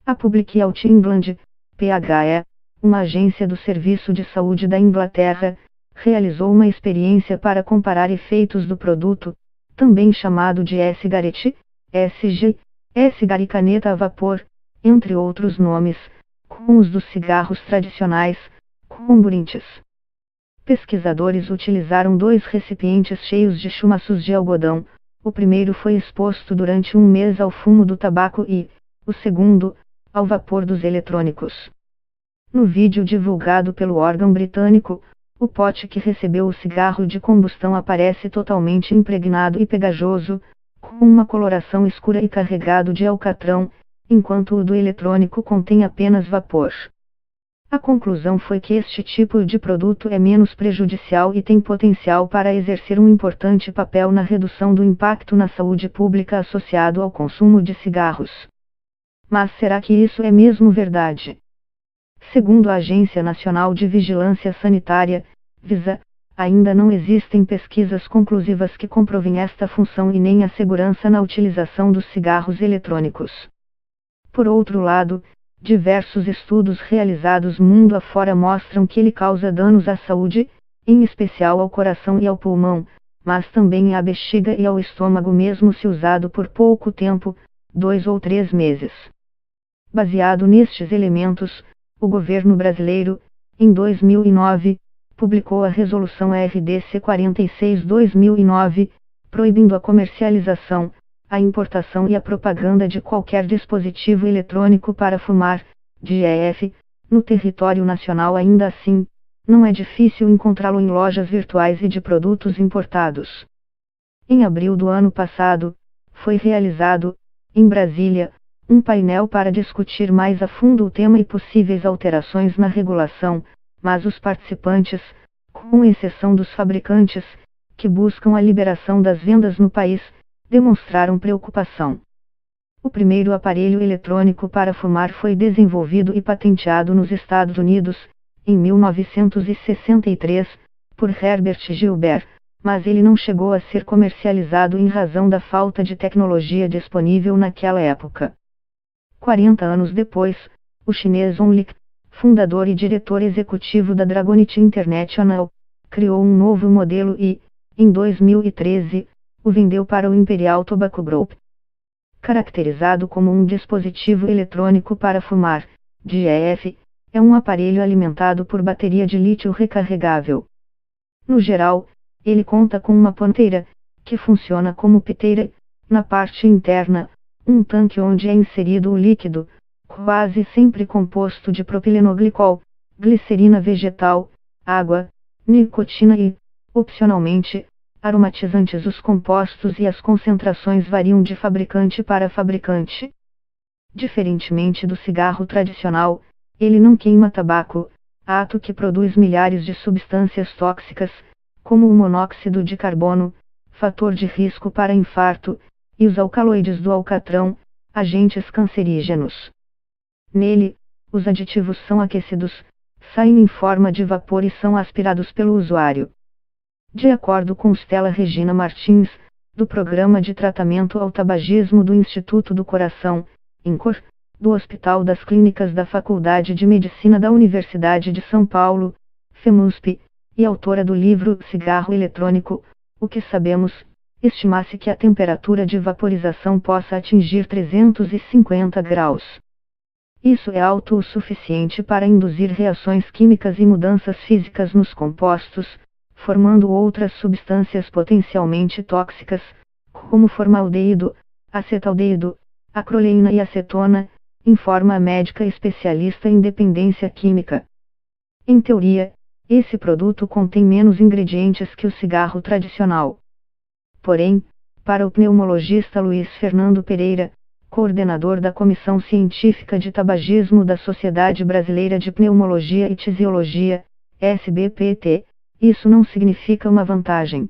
A Public Health England, PHE, uma agência do Serviço de Saúde da Inglaterra, realizou uma experiência para comparar efeitos do produto, também chamado de e-cigarette, SG, e-cigarette a vapor, entre outros nomes, com os dos cigarros tradicionais, comburintes. Pesquisadores utilizaram 2 recipientes cheios de chumaços de algodão. O primeiro foi exposto durante 1 mês ao fumo do tabaco e, o segundo, ao vapor dos eletrônicos. No vídeo divulgado pelo órgão britânico, o pote que recebeu o cigarro de combustão aparece totalmente impregnado e pegajoso, com uma coloração escura e carregado de alcatrão, enquanto o do eletrônico contém apenas vapor. A conclusão foi que este tipo de produto é menos prejudicial e tem potencial para exercer um importante papel na redução do impacto na saúde pública associado ao consumo de cigarros. Mas será que isso é mesmo verdade? Segundo a Agência Nacional de Vigilância Sanitária, Visa, ainda não existem pesquisas conclusivas que comprovem esta função e nem a segurança na utilização dos cigarros eletrônicos. Por outro lado, diversos estudos realizados mundo afora mostram que ele causa danos à saúde, em especial ao coração e ao pulmão, mas também à bexiga e ao estômago mesmo se usado por pouco tempo, 2 ou 3 meses. Baseado nestes elementos, o governo brasileiro, em 2009, publicou a Resolução RDC 46/2009, proibindo a comercialização, a importação e a propaganda de qualquer dispositivo eletrônico para fumar, DEF, no território nacional. Ainda assim, não é difícil encontrá-lo em lojas virtuais e de produtos importados. Em abril do ano passado, foi realizado, em Brasília, um painel para discutir mais a fundo o tema e possíveis alterações na regulação, mas os participantes, com exceção dos fabricantes, que buscam a liberação das vendas no país, demonstraram preocupação. O primeiro aparelho eletrônico para fumar foi desenvolvido e patenteado nos Estados Unidos, em 1963, por Herbert Gilbert, mas ele não chegou a ser comercializado em razão da falta de tecnologia disponível naquela época. 40 anos depois, o chinês Hong Li, fundador e diretor executivo da Dragonite International, criou um novo modelo e, em 2013, o vendeu para o Imperial Tobacco Group. Caracterizado como um dispositivo eletrônico para fumar, DEF, é um aparelho alimentado por bateria de lítio recarregável. No geral, ele conta com uma ponteira, que funciona como piteira, na parte interna, um tanque onde é inserido o líquido, quase sempre composto de propilenoglicol, glicerina vegetal, água, nicotina e, opcionalmente, aromatizantes. Os compostos e as concentrações variam de fabricante para fabricante. Diferentemente do cigarro tradicional, ele não queima tabaco, ato que produz milhares de substâncias tóxicas, como o monóxido de carbono, fator de risco para infarto, e os alcaloides do alcatrão, agentes cancerígenos. Nele, os aditivos são aquecidos, saem em forma de vapor e são aspirados pelo usuário. De acordo com Stella Regina Martins, do Programa de Tratamento ao Tabagismo do Instituto do Coração, INCOR, do Hospital das Clínicas da Faculdade de Medicina da Universidade de São Paulo, FEMUSP, e autora do livro Cigarro Eletrônico, O que Sabemos, estima-se que a temperatura de vaporização possa atingir 350 graus. Isso é alto o suficiente para induzir reações químicas e mudanças físicas nos compostos, formando outras substâncias potencialmente tóxicas, como formaldeído, acetaldeído, acroleína e acetona, informa a médica especialista em dependência química. Em teoria, esse produto contém menos ingredientes que o cigarro tradicional. Porém, para o pneumologista Luiz Fernando Pereira, coordenador da Comissão Científica de Tabagismo da Sociedade Brasileira de Pneumologia e Tisiologia, SBPT, isso não significa uma vantagem.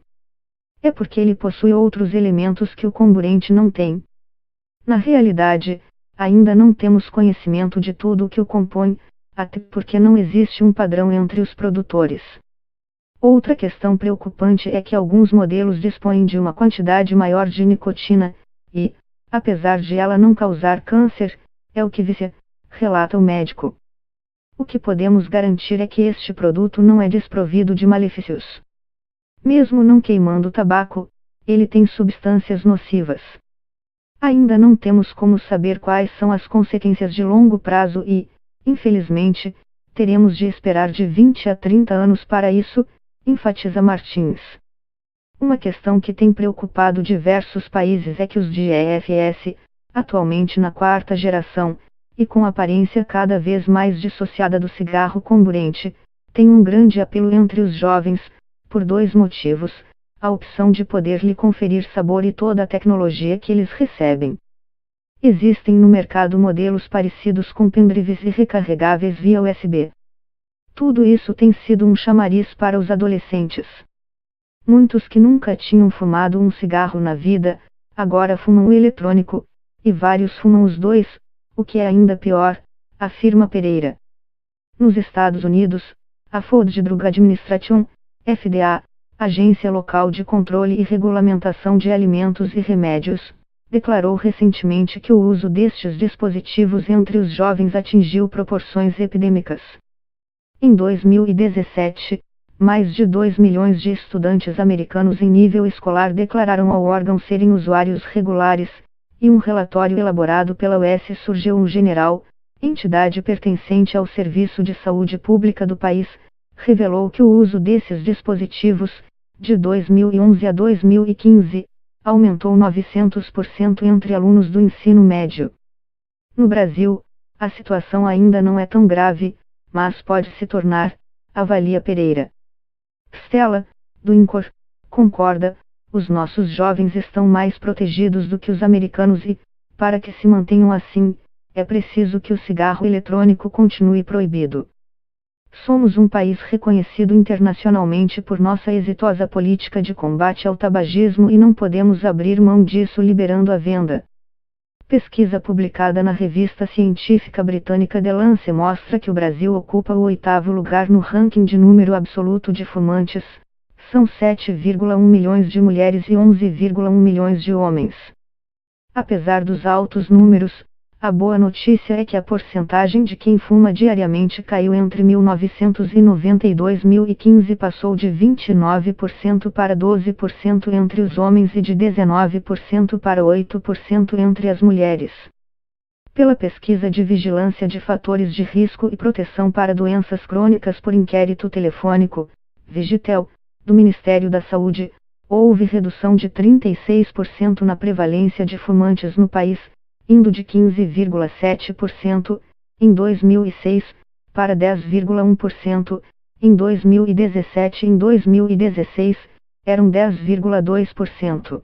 É porque ele possui outros elementos que o comburente não tem. Na realidade, ainda não temos conhecimento de tudo o que o compõe, até porque não existe um padrão entre os produtores. Outra questão preocupante é que alguns modelos dispõem de uma quantidade maior de nicotina, e, apesar de ela não causar câncer, é o que vicia, relata o médico. O que podemos garantir é que este produto não é desprovido de malefícios. Mesmo não queimando o tabaco, ele tem substâncias nocivas. Ainda não temos como saber quais são as consequências de longo prazo e, infelizmente, teremos de esperar de 20 a 30 anos para isso, enfatiza Martins. Uma questão que tem preocupado diversos países é que os DEFS, atualmente na quarta geração, e com aparência cada vez mais dissociada do cigarro comburente, têm um grande apelo entre os jovens, por dois motivos: a opção de poder lhe conferir sabor e toda a tecnologia que eles recebem. Existem no mercado modelos parecidos com pendrives e recarregáveis via USB. Tudo isso tem sido um chamariz para os adolescentes. Muitos que nunca tinham fumado um cigarro na vida, agora fumam o eletrônico, e vários fumam os dois, o que é ainda pior, afirma Pereira. Nos Estados Unidos, a Food Drug Administration, FDA, Agência Local de Controle e Regulamentação de Alimentos e Remédios, declarou recentemente que o uso destes dispositivos entre os jovens atingiu proporções epidêmicas. Em 2017, mais de 2 milhões de estudantes americanos em nível escolar declararam ao órgão serem usuários regulares, e um relatório elaborado pela US Surgeon General, entidade pertencente ao Serviço de Saúde Pública do país, revelou que o uso desses dispositivos, de 2011 a 2015, aumentou 900% entre alunos do ensino médio. No Brasil, a situação ainda não é tão grave, mas pode se tornar, avalia Pereira. Stella, do INCOR, concorda: os nossos jovens estão mais protegidos do que os americanos e, para que se mantenham assim, é preciso que o cigarro eletrônico continue proibido. Somos um país reconhecido internacionalmente por nossa exitosa política de combate ao tabagismo e não podemos abrir mão disso liberando a venda. Pesquisa publicada na revista científica britânica The Lancet mostra que o Brasil ocupa o 8º lugar no ranking de número absoluto de fumantes. São 7,1 milhões de mulheres e 11,1 milhões de homens. Apesar dos altos números, a boa notícia é que a porcentagem de quem fuma diariamente caiu entre 1990 e 2015, passou de 29% para 12% entre os homens e de 19% para 8% entre as mulheres. Pela pesquisa de vigilância de fatores de risco e proteção para doenças crônicas por inquérito telefônico, Vigitel, do Ministério da Saúde, houve redução de 36% na prevalência de fumantes no país, indo de 15,7% em 2006 para 10,1% em 2017 e em 2016 eram 10,2%.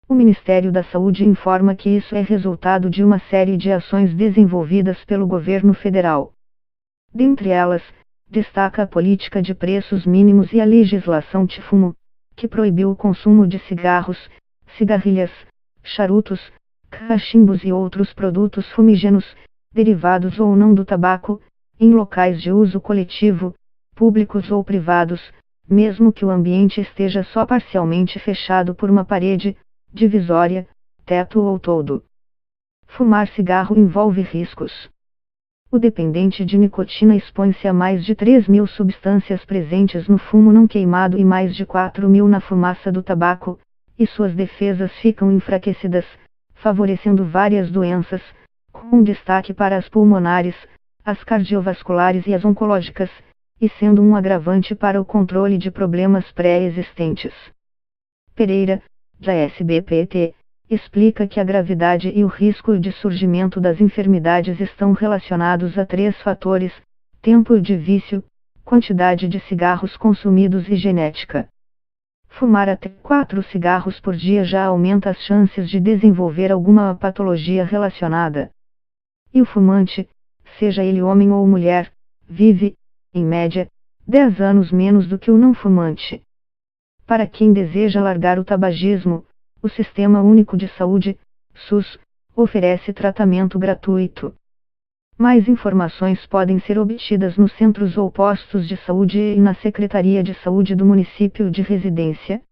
O Ministério da Saúde informa que isso é resultado de uma série de ações desenvolvidas pelo governo federal. Dentre elas, destaca a política de preços mínimos e a legislação antifumo, que proibiu o consumo de cigarros, cigarrilhas, charutos, cachimbos e outros produtos fumígenos, derivados ou não do tabaco, em locais de uso coletivo, públicos ou privados, mesmo que o ambiente esteja só parcialmente fechado por uma parede, divisória, teto ou toldo. Fumar cigarro envolve riscos. O dependente de nicotina expõe-se a mais de 3.000 substâncias presentes no fumo não queimado e mais de 4.000 na fumaça do tabaco, e suas defesas ficam enfraquecidas, favorecendo várias doenças, com destaque para as pulmonares, as cardiovasculares e as oncológicas, e sendo um agravante para o controle de problemas pré-existentes. Pereira, da SBPT, explica que a gravidade e o risco de surgimento das enfermidades estão relacionados a 3 fatores: tempo de vício, quantidade de cigarros consumidos e genética. Fumar até 4 cigarros por dia já aumenta as chances de desenvolver alguma patologia relacionada. E o fumante, seja ele homem ou mulher, vive, em média, 10 anos menos do que o não fumante. Para quem deseja largar o tabagismo, o Sistema Único de Saúde, SUS, oferece tratamento gratuito. Mais informações podem ser obtidas nos centros ou postos de saúde e na Secretaria de Saúde do município de residência.